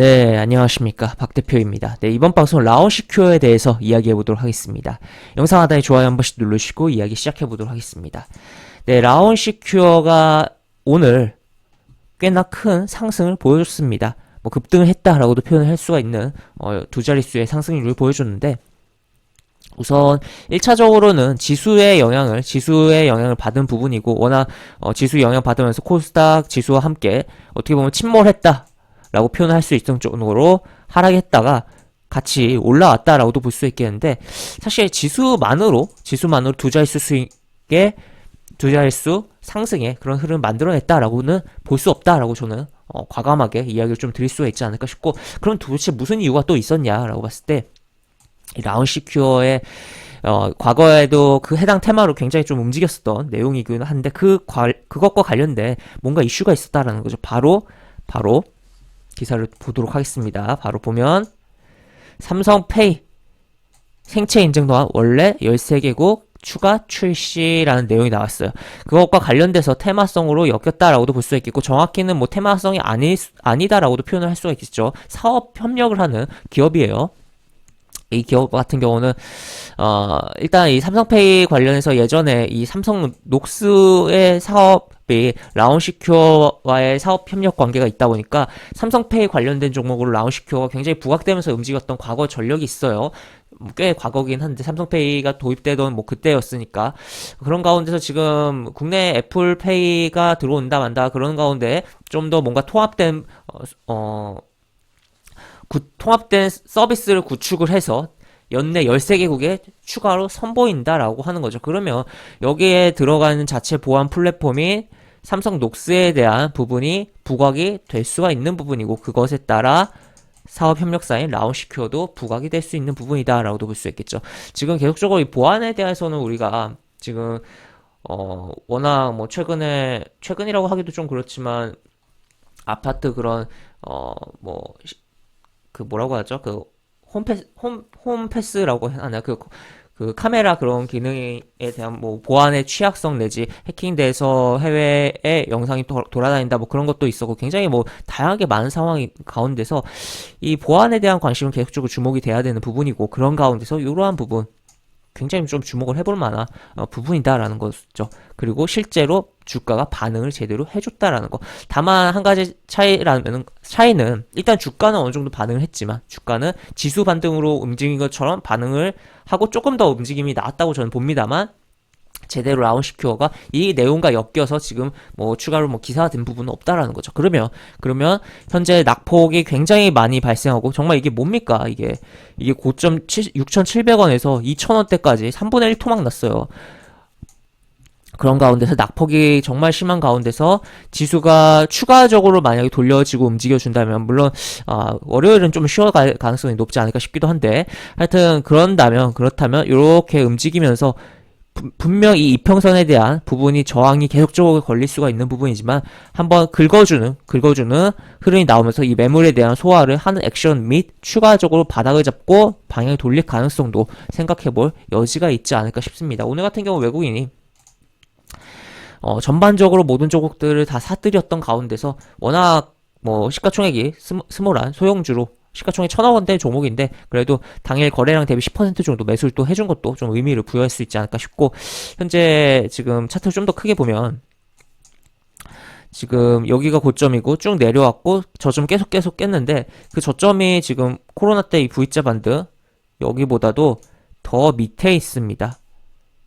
네, 안녕하십니까. 박 대표입니다. 네, 이번 방송 라온시큐어에 대해서 이야기해 보도록 하겠습니다. 영상 하단에 좋아요 한 번씩 누르시고 이야기 시작해 보도록 하겠습니다. 네, 라온시큐어가 오늘 꽤나 큰 상승을 보여줬습니다. 뭐 급등을 했다라고도 표현을 할 수가 있는 두 자릿수의 상승률을 보여줬는데, 우선 1차적으로는 지수의 영향을 받은 부분이고, 워낙 지수 영향 받으면서 코스닥 지수와 함께 어떻게 보면 침몰했다 라고 표현을 할 수 있을 정도로 하락했다가 같이 올라왔다라고도 볼 수 있겠는데, 사실 지수만으로 두 자릿수 상승의 그런 흐름을 만들어냈다라고는 볼 수 없다라고 저는 과감하게 이야기를 좀 드릴 수가 있지 않을까 싶고, 그럼 도대체 무슨 이유가 또 있었냐라고 봤을 때, 이 라운시큐어의 과거에도 그 해당 테마로 굉장히 좀 움직였었던 내용이긴 한데, 그것과 관련된 뭔가 이슈가 있었다라는 거죠. 바로 기사를 보도록 하겠습니다. 바로 보면 삼성페이 생체 인증 동안 원래 13개국 추가 출시라는 내용이 나왔어요. 그것과 관련돼서 테마성으로 엮였다라고도 볼 수 있겠고, 정확히는 뭐 테마성이 아니다라고도 표현을 할 수가 있겠죠. 사업 협력을 하는 기업이에요. 이 기업 같은 경우는 일단 이 삼성페이 관련해서 예전에 이 삼성 녹스의 사업이 라온시큐어와의 사업 협력 관계가 있다 보니까 삼성페이 관련된 종목으로 라온시큐어가 굉장히 부각되면서 움직였던 과거 전력이 있어요. 꽤 과거긴 한데, 삼성페이가 도입되던 뭐 그때였으니까. 그런 가운데서 지금 국내 애플페이가 들어온다 만다 그런 가운데 좀 더 뭔가 통합된 서비스를 구축을 해서 연내 13개국에 추가로 선보인다라고 하는 거죠. 그러면 여기에 들어가는 자체 보안 플랫폼이 삼성 녹스에 대한 부분이 부각이 될 수가 있는 부분이고, 그것에 따라 사업 협력사인 라온시큐어도 부각이 될 수 있는 부분이다라고도 볼 수 있겠죠. 지금 계속적으로 이 보안에 대해서는 우리가 지금 워낙 뭐 최근이라고 하기도 좀 그렇지만, 아파트 그런 뭐 그 뭐라고 하죠? 그 홈패스라고 하나? 그 카메라 그런 기능에 대한 뭐 보안의 취약성 내지 해킹돼서 해외에 영상이 돌아다닌다 뭐 그런 것도 있었고, 굉장히 뭐 다양하게 많은 상황이 가운데서 이 보안에 대한 관심은 계속적으로 주목이 돼야 되는 부분이고, 그런 가운데서 이러한 부분 굉장히 좀 주목을 해볼 만한 부분이다라는 거죠. 그리고 실제로 주가가 반응을 제대로 해줬다라는 거. 다만 한 가지 차이는 일단 주가는 어느 정도 반응을 했지만, 주가는 지수 반등으로 움직인 것처럼 반응을 하고 조금 더 움직임이 나왔다고 저는 봅니다만, 제대로 라운시큐어가 이 내용과 엮여서 지금 뭐 추가로 뭐 기사가 된 부분은 없다라는 거죠. 그러면 현재 낙폭이 굉장히 많이 발생하고, 정말 이게 뭡니까? 이게 고점 6,700원에서 2,000원대까지 3분의 1 토막 났어요. 그런 가운데서 낙폭이 정말 심한 가운데서 지수가 추가적으로 만약에 돌려지고 움직여준다면, 물론 월요일은 좀 쉬어갈 가능성이 높지 않을까 싶기도 한데, 하여튼 그렇다면 이렇게 움직이면서 분명 이 이평선에 대한 부분이 저항이 계속적으로 걸릴 수가 있는 부분이지만, 한번 긁어주는 흐름이 나오면서 이 매물에 대한 소화를 하는 액션 및 추가적으로 바닥을 잡고 방향을 돌릴 가능성도 생각해볼 여지가 있지 않을까 싶습니다. 오늘 같은 경우 외국인이 전반적으로 모든 종목들을 다 사들였던 가운데서, 워낙 뭐 시가총액이 스몰한 소형주로 시가총액 1,000억원대 종목인데, 그래도 당일 거래량 대비 10% 정도 매수를 또 해준 것도 좀 의미를 부여할 수 있지 않을까 싶고, 현재 지금 차트를 좀 더 크게 보면 지금 여기가 고점이고 쭉 내려왔고 저점 계속 깼는데, 그 저점이 지금 코로나 때 이 V자 반등 여기보다도 더 밑에 있습니다.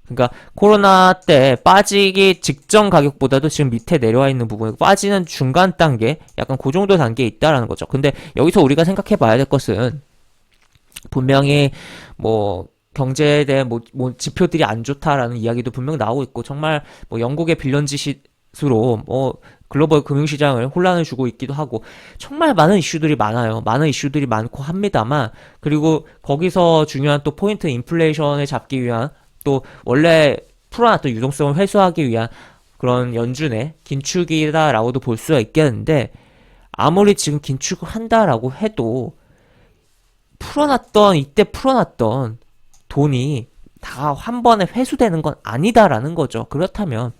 그러니까 코로나 때 빠지기 직전 가격보다도 지금 밑에 내려와 있는 부분이고, 빠지는 중간 단계, 약간 그 정도 단계에 있다라는 거죠. 근데 여기서 우리가 생각해 봐야 될 것은, 분명히 뭐 경제에 대한 뭐 지표들이 안 좋다라는 이야기도 분명 나오고 있고, 정말 뭐 영국의 빌런 지수로 뭐 글로벌 금융시장을 혼란을 주고 있기도 하고, 정말 많은 이슈들이 많아요. 많은 이슈들이 많고 합니다만, 그리고 거기서 중요한 또 포인트, 인플레이션을 잡기 위한, 또 원래 풀어놨던 유동성을 회수하기 위한 그런 연준의 긴축이다라고도 볼 수가 있겠는데, 아무리 지금 긴축을 한다라고 해도 이때 풀어놨던 돈이 다 한 번에 회수되는 건 아니다라는 거죠. 그렇다면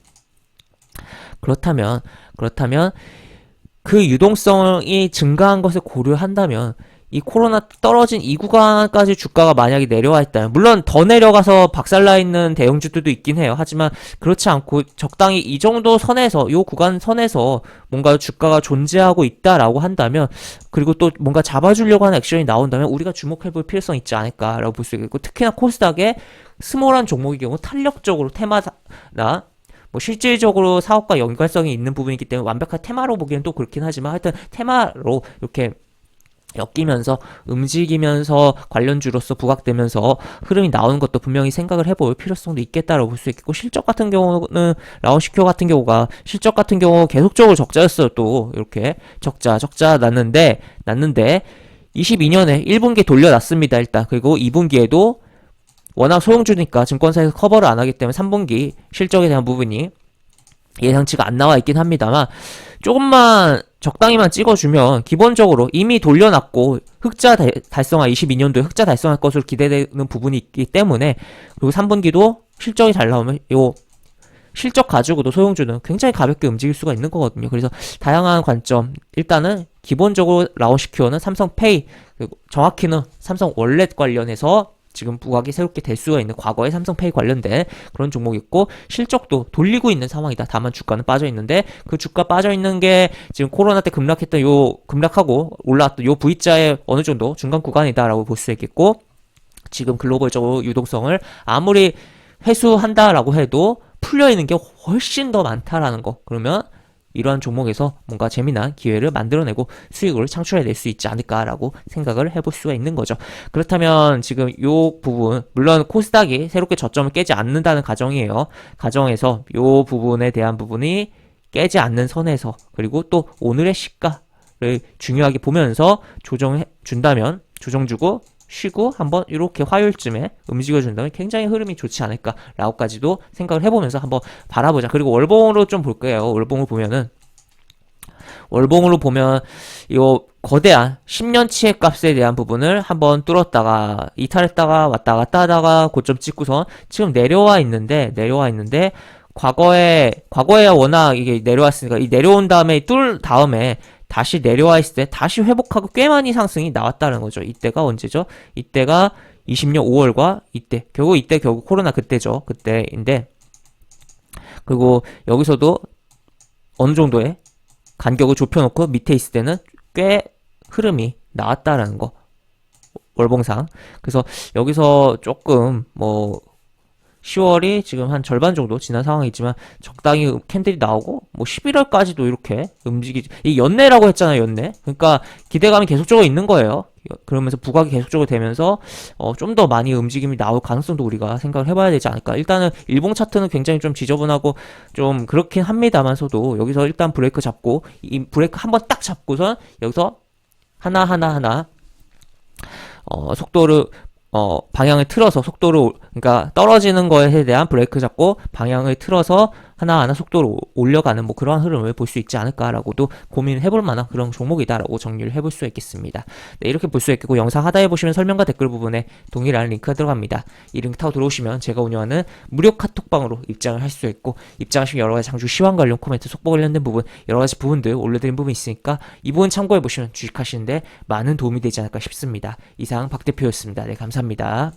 그 유동성이 증가한 것을 고려한다면 이 코로나 떨어진 이 구간까지 주가가 만약에 내려와 있다면, 물론 더 내려가서 박살나 있는 대형주들도 있긴 해요. 하지만 그렇지 않고 적당히 이 정도 선에서, 요 구간 선에서 뭔가 주가가 존재하고 있다라고 한다면, 그리고 또 뭔가 잡아주려고 하는 액션이 나온다면 우리가 주목해볼 필요성이 있지 않을까라고 볼 수 있겠고, 특히나 코스닥의 스몰한 종목의 경우 탄력적으로 테마나 뭐 실질적으로 사업과 연관성이 있는 부분이기 때문에 완벽한 테마로 보기엔 또 그렇긴 하지만, 하여튼 테마로 이렇게 엮이면서 움직이면서 관련주로서 부각되면서 흐름이 나오는 것도 분명히 생각을 해볼 필요성도 있겠다라고 볼 수 있겠고, 실적 같은 경우는 라온시큐어 같은 경우가 실적 같은 경우 계속적으로 적자였어요. 또 이렇게 적자 났는데 22년에 1분기 돌려놨습니다. 일단. 그리고 2분기에도 워낙 소형주니까 증권사에서 커버를 안 하기 때문에 3분기 실적에 대한 부분이 예상치가 안 나와 있긴 합니다만, 조금만 적당히만 찍어주면 기본적으로 이미 돌려놨고 흑자 달성할, 22년도에 흑자 달성할 것으로 기대되는 부분이 있기 때문에, 그리고 3분기도 실적이 잘 나오면 요 실적 가지고도 소형주는 굉장히 가볍게 움직일 수가 있는 거거든요. 그래서 다양한 관점, 일단은 기본적으로 라온시큐어는 삼성페이, 그리고 정확히는 삼성 월렛 관련해서 지금 부각이 새롭게 될 수가 있는 과거의 삼성페이 관련된 그런 종목이 있고, 실적도 돌리고 있는 상황이다. 다만 주가는 빠져 있는데, 그 주가 빠져 있는 게 지금 코로나 때 급락했던 급락하고 올라왔던 요 V자의 어느 정도 중간 구간이다라고 볼 수 있겠고, 지금 글로벌적으로 유동성을 아무리 회수한다라고 해도 풀려 있는 게 훨씬 더 많다라는 거. 그러면 이러한 종목에서 뭔가 재미난 기회를 만들어내고 수익을 창출해낼 수 있지 않을까라고 생각을 해볼 수가 있는 거죠. 그렇다면 지금 요 부분, 물론 코스닥이 새롭게 저점을 깨지 않는다는 가정이에요. 가정에서 요 부분에 대한 부분이 깨지 않는 선에서, 그리고 또 오늘의 시가를 중요하게 보면서 조정해 준다면, 조정 주고 쉬고 한번 이렇게 화요일쯤에 움직여준다면 굉장히 흐름이 좋지 않을까라고까지도 생각을 해보면서 한번 바라보자. 그리고 월봉으로 좀 볼게요. 월봉으로 보면 이 거대한 10년치의 값에 대한 부분을 한번 뚫었다가 이탈했다가 왔다 갔다 하다가 고점 찍고선 지금 내려와 있는데 과거에 워낙 이게 내려왔으니까, 이 내려온 다음에 뚫 다음에 다시 내려와 있을 때 다시 회복하고 꽤 많이 상승이 나왔다는 거죠. 이때가 언제죠? 이때가 20년 5월과 이때 결국 코로나 그때죠. 그때인데, 그리고 여기서도 어느 정도의 간격을 좁혀놓고 밑에 있을 때는 꽤 흐름이 나왔다라는 거, 월봉상. 그래서 여기서 조금 10월이 지금 한 절반 정도 지난 상황이지만 적당히 캔들이 나오고 11월까지도 이렇게 이 연내라고 했잖아요. 연내. 그러니까 기대감이 계속적으로 있는 거예요. 그러면서 부각이 계속적으로 되면서 좀 더 많이 움직임이 나올 가능성도 우리가 생각을 해봐야 되지 않을까. 일단은 일봉 차트는 굉장히 좀 지저분하고 좀 그렇긴 합니다만서도, 여기서 일단 브레이크 잡고, 이 브레이크 한번 딱 잡고선 여기서 하나 속도를 방향을 틀어서 그러니까 떨어지는 거에 대한 브레이크 잡고 방향을 틀어서 하나하나 속도를 올려가는 그러한 흐름을 볼 수 있지 않을까라고도 고민을 해볼 만한 그런 종목이다라고 정리를 해볼 수 있겠습니다. 네, 이렇게 볼 수 있겠고, 영상 하단에 보시면 설명과 댓글 부분에 동일한 링크가 들어갑니다. 이 링크 타고 들어오시면 제가 운영하는 무료 카톡방으로 입장을 할 수 있고, 입장하시면 여러가지 장주 시황 관련 코멘트, 속보 관련된 부분, 여러가지 부분들 올려드린 부분이 있으니까 이 부분 참고해보시면 주식하시는데 많은 도움이 되지 않을까 싶습니다. 이상 박 대표였습니다. 네, 감사합니다.